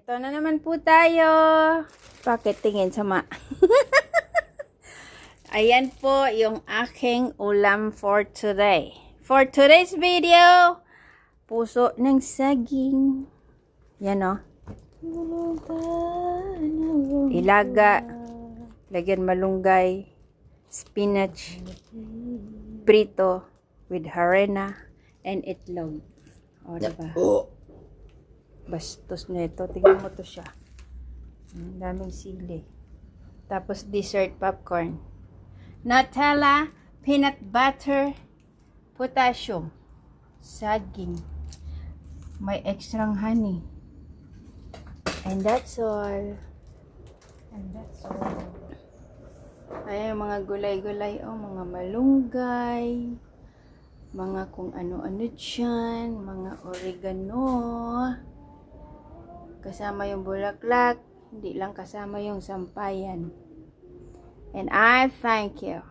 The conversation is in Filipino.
Ito na naman po tayo. Bakit tingin sama? Ayan po yung aking ulam for today. For today's video, puso ng saging. Yan o. Ilaga. Lagyan malunggay. Spinach. Prito. With harina. And itlog. O, diba? Bastos na ito. Tingnan mo to siya. Ang daming sili. Tapos dessert popcorn. Nutella, peanut butter, potassium, saging. May extrang honey. And that's all. And that's all. Ayan mga gulay-gulay. Oh, mga malunggay. Mga kung ano-ano dyan. Mga oregano. Kasama yung bulaklak, hindi lang kasama yung sampayan. And I thank you.